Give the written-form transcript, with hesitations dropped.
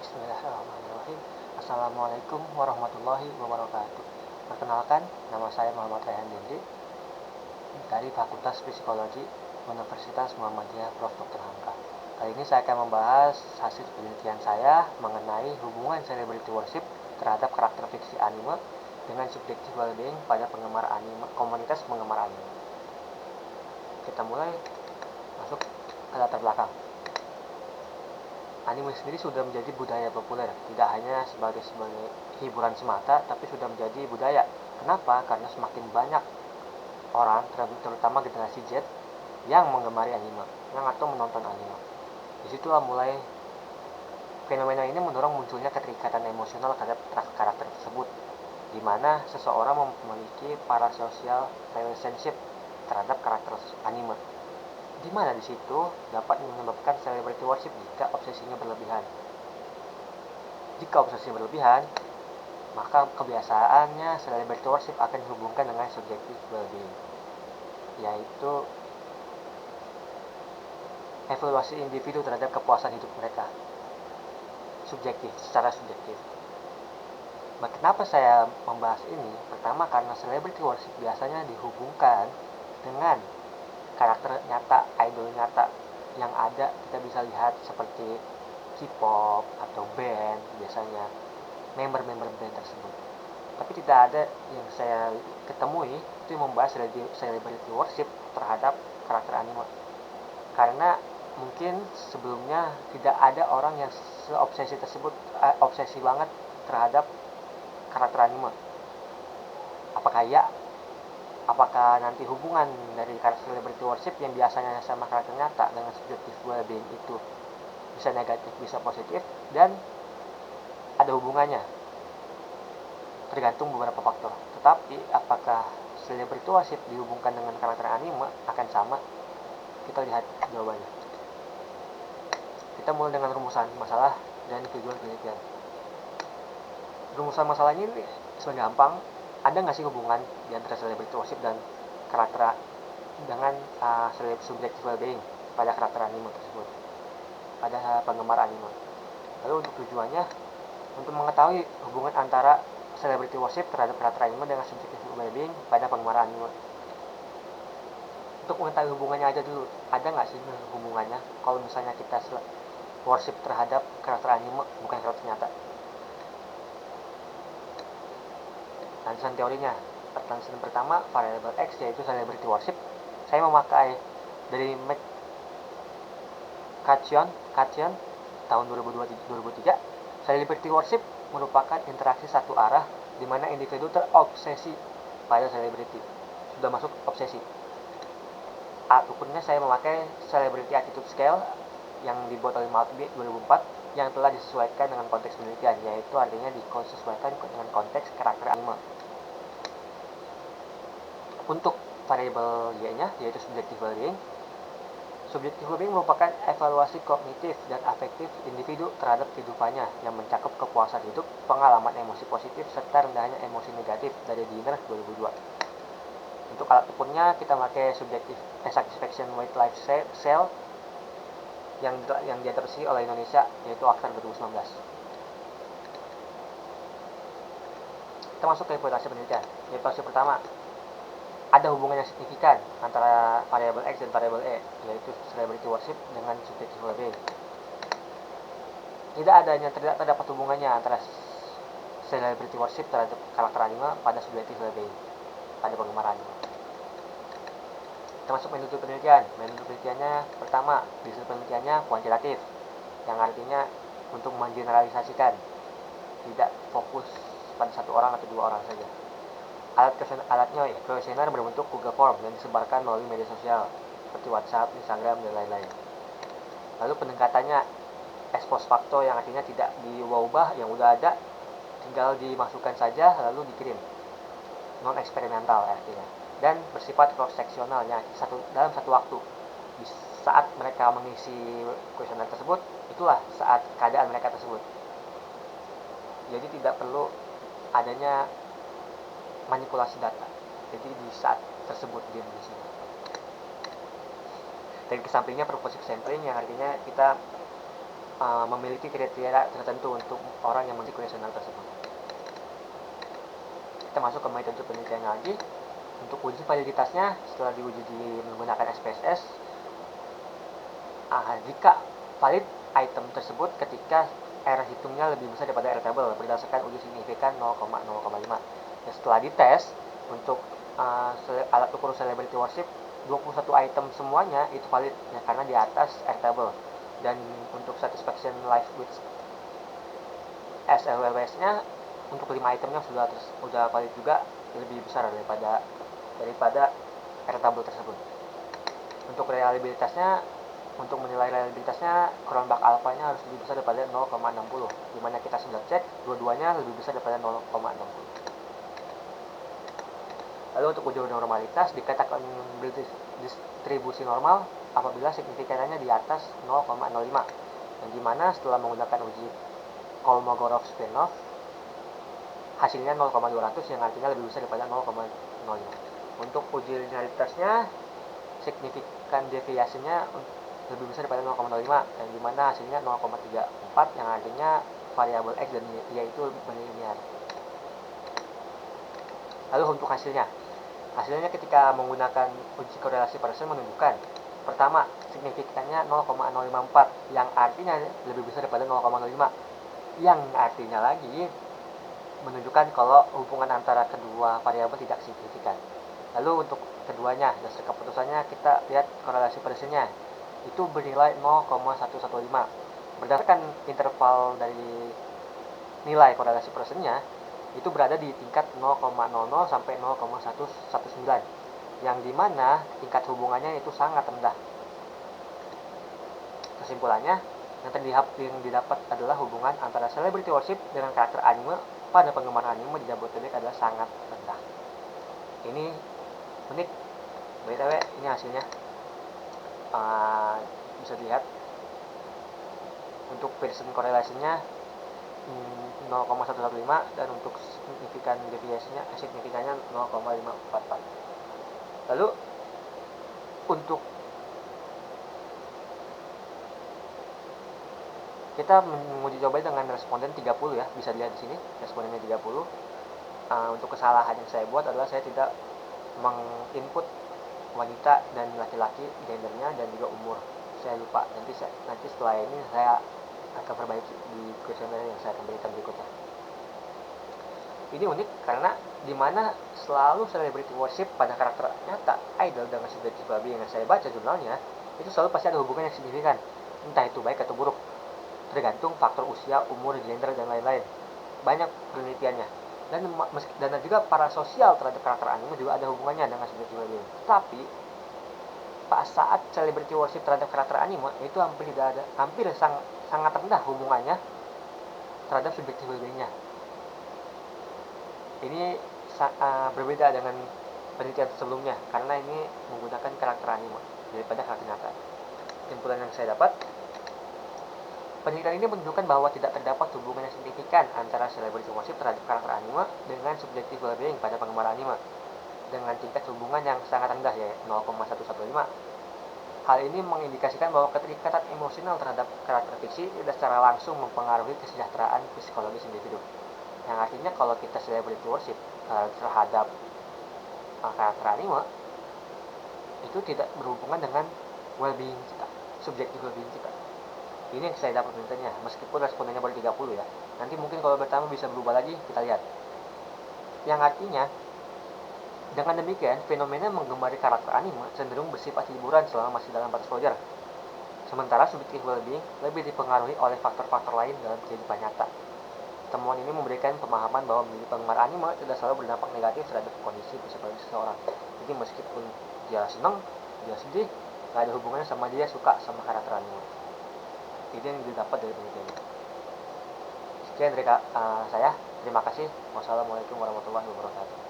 Bismillahirrahmanirrahim. Assalamualaikum warahmatullahi wabarakatuh. Perkenalkan, nama saya Muhammad Rayhan Dindi dari Fakultas Psikologi Universitas Muhammadiyah Prof. Dr. Hamka. Kali ini saya akan membahas hasil penelitian saya mengenai hubungan celebrity worship terhadap karakter fiksi anime dengan subjektif well-being pada penggemar anime, komunitas penggemar anime. Kita mulai masuk ke latar belakang. Anime sendiri sudah menjadi budaya populer, tidak hanya sebagai hiburan semata, tapi sudah menjadi budaya. Kenapa? Karena semakin banyak orang, terutama generasi Z, yang menggemari anime, atau menonton anime. Disitulah mulai fenomena ini mendorong munculnya keterikatan emosional terhadap karakter tersebut, di mana seseorang memiliki parasocial relationship terhadap karakter anime, di mana di situ dapat menyebabkan celebrity worship jika obsesinya berlebihan. Jika obsesinya berlebihan, maka kebiasaannya celebrity worship akan dihubungkan dengan subjective well-being, yaitu evaluasi individu terhadap kepuasan hidup mereka. Secara subjektif. Kenapa saya membahas ini? Pertama, karena celebrity worship biasanya dihubungkan dengan karakter nyata, idol nyata yang ada. Kita bisa lihat seperti K-pop atau band, biasanya member-member band tersebut. Tapi tidak ada yang saya ketemui itu yang membahas celebrity worship terhadap karakter anime, karena mungkin sebelumnya tidak ada orang yang seobsesi tersebut, obsesi banget terhadap karakter anime. Apakah nanti hubungan dari karakter celebrity worship yang biasanya sama karakter nyata dengan subjective well-being itu bisa negatif, bisa positif, dan ada hubungannya, tergantung beberapa faktor. Tetapi apakah celebrity worship dihubungkan dengan karakter anime akan sama? Kita lihat jawabannya. Kita mulai dengan rumusan masalah dan tujuan penelitian. Rumusan masalahnya ini sebenarnya gampang. Ada nggak sih hubungan di antara celebrity worship dan karakter dengan subjective well-being pada karakter anime tersebut, pada penggemar anime? Lalu untuk tujuannya, untuk mengetahui hubungan antara celebrity worship terhadap karakter anime dengan subjective well-being pada penggemar anime. Untuk mengetahui hubungannya aja dulu, ada nggak sih hubungannya kalau misalnya kita worship terhadap karakter anime bukan karakter nyata? Landasan teorinya, landasan pertama variabel X, yaitu celebrity worship. Saya memakai dari McCutcheon tahun 2003. Celebrity worship merupakan interaksi satu arah di mana individu terobsesi pada selebriti. Sudah masuk obsesi. Ukurnya saya memakai Celebrity Attitude Scale yang dibuat oleh Maltby 2004, yang telah disesuaikan dengan konteks penelitian, yaitu artinya disesuaikan dengan konteks karakter anime. Untuk variabel Y-nya, yaitu subjective well-being. Subjective well-being merupakan evaluasi kognitif dan afektif individu terhadap kehidupannya yang mencakup kepuasan hidup, pengalaman emosi positif, serta rendahnya emosi negatif dari Dinner 2002. Untuk alat ukurnya kita pakai subjective satisfaction weight life scale yang diadopsi oleh Indonesia, yaitu Akhtar 2019. Kita masuk ke hipotesa penelitian. Hipotesa pertama, ada hubungan yang signifikan antara variabel X dan variabel E, yaitu celebrity worship dengan subjective well-being. Tidak terdapat hubungannya antara celebrity worship terhadap karakter anime pada subjective well-being pada penggemar anime. Kita masuk metode penelitian. Metode penelitiannya pertama, hasil penelitiannya kuantitatif, yang artinya untuk mengeneralisasikan, tidak fokus pada satu orang atau dua orang saja. Alatnya kuesioner berbentuk Google Form yang disebarkan melalui media sosial seperti WhatsApp, Instagram, dan lain-lain. Lalu pendekatannya ex post facto, yang artinya tidak diubah yang udah ada, tinggal dimasukkan saja lalu dikirim. Non eksperimental artinya, dan bersifat cross seksionalnya dalam satu waktu. Di saat mereka mengisi kuesioner tersebut, itulah saat keadaan mereka tersebut. Jadi tidak perlu adanya manipulasi data. Jadi di saat tersebut dia mengisinya. Dan kesampingnya purposive sampling, yang artinya kita memiliki kriteria tertentu untuk orang yang memiliki kuesioner tersebut. Kita masuk ke metode penelitiannya lagi. Untuk uji validitasnya, setelah diuji menggunakan SPSS, jika valid item tersebut ketika error hitungnya lebih besar daripada error table berdasarkan uji signifikan 0,0,5. Dan setelah dites untuk alat ukur celebrity worship, 21 item semuanya itu valid ya, karena di atas error table. Dan untuk satisfaction life with SLWS-nya untuk 5 itemnya sudah valid juga, lebih besar daripada error table tersebut. Untuk reliabilitasnya, untuk menilai reliabilitasnya, cronbach alpha-nya harus lebih besar daripada 0,60, dimana kita sudah cek dua-duanya lebih besar daripada 0,60. Lalu untuk uji normalitas dikatakan distribusi normal apabila signifikannya di atas 0,05, yang dimana setelah menggunakan uji Kolmogorov-Smirnov hasilnya 0,200, yang artinya lebih besar daripada 0,05. Untuk uji linearitasnya, signifikan deviasinya lebih besar daripada 0,05, yang dimana hasilnya 0,34, yang artinya variabel X dan Y itu berlinear. Lalu untuk hasilnya ketika menggunakan uji korelasi Pearson menunjukkan, pertama, signifikannya 0,054, yang artinya lebih besar daripada 0,05, yang artinya lagi menunjukkan kalau hubungan antara kedua variabel tidak signifikan. Lalu untuk keduanya, dasar keputusannya kita lihat korelasi Pearsonnya itu bernilai 0,115. Berdasarkan interval dari nilai korelasi Pearsonnya itu berada di tingkat 0,00 sampai 0,119, yang dimana tingkat hubungannya itu sangat rendah. Kesimpulannya, yang didapat adalah hubungan antara celebrity worship dengan karakter anime pada penggemar anime di Jabodetabek adalah sangat rendah. Ini unik. BTW ini hasilnya bisa dilihat. Untuk Pearson korelasinya 0,115, dan untuk signifikannya 0,544. Lalu untuk kita menguji coba dengan responden 30 ya, bisa dilihat di sini respondennya 30. Untuk kesalahan yang saya buat adalah saya tidak menginput wanita dan laki-laki gendernya dan juga umur. Saya lupa, nanti setelah ini saya akan perbaiki di kuesioner yang saya akan berikan berikutnya. Ini unik karena dimana selalu celebrity worship pada karakter nyata idol dengan subjektif babi yang saya baca jurnalnya itu selalu pasti ada hubungan yang signifikan, entah itu baik atau buruk, tergantung faktor usia, umur, gender, dan lain-lain. Banyak penelitiannya. Dan juga parasosial terhadap karakter anime juga ada hubungannya dengan subjektif babi. Tapi saat celebrity worship terhadap karakter anime itu sangat rendah hubungannya terhadap subjektif babinya. Ini berbeda dengan penelitian sebelumnya karena ini menggunakan karakter anime daripada karakter nyata. Kesimpulan yang saya dapat, penelitian ini menunjukkan bahwa tidak terdapat hubungan yang signifikan antara celebrity worship terhadap karakter anime dengan subjektif well-being pada penggemar anime dengan tingkat hubungan yang sangat rendah, yaitu 0,115. Hal ini mengindikasikan bahwa keterikatan emosional terhadap karakter fiksi tidak secara langsung mempengaruhi kesejahteraan psikologis individu. Yang artinya kalau kita celebrity worship terhadap karakter anime itu tidak berhubungan dengan well-being kita, subjektif well-being kita. Ini yang saya dapat penelitiannya, meskipun respondennya baru 30 ya. Nanti mungkin kalau bertambah bisa berubah lagi, kita lihat. Yang artinya, dengan demikian, fenomena menggemari karakter anime cenderung bersifat hiburan selama masih dalam batas wajar. Sementara subjektif well-being lebih dipengaruhi oleh faktor-faktor lain dalam kehidupan nyata. Temuan ini memberikan pemahaman bahwa menjadi penggemar anime tidak selalu berdampak negatif terhadap kondisi psikologis seseorang. Jadi meskipun dia senang, dia sedih, nggak ada hubungannya sama dia suka sama karakter anime. Ini yang didapat dari penelitian. Sekian dari saya. Terima kasih. Wassalamualaikum warahmatullahi wabarakatuh.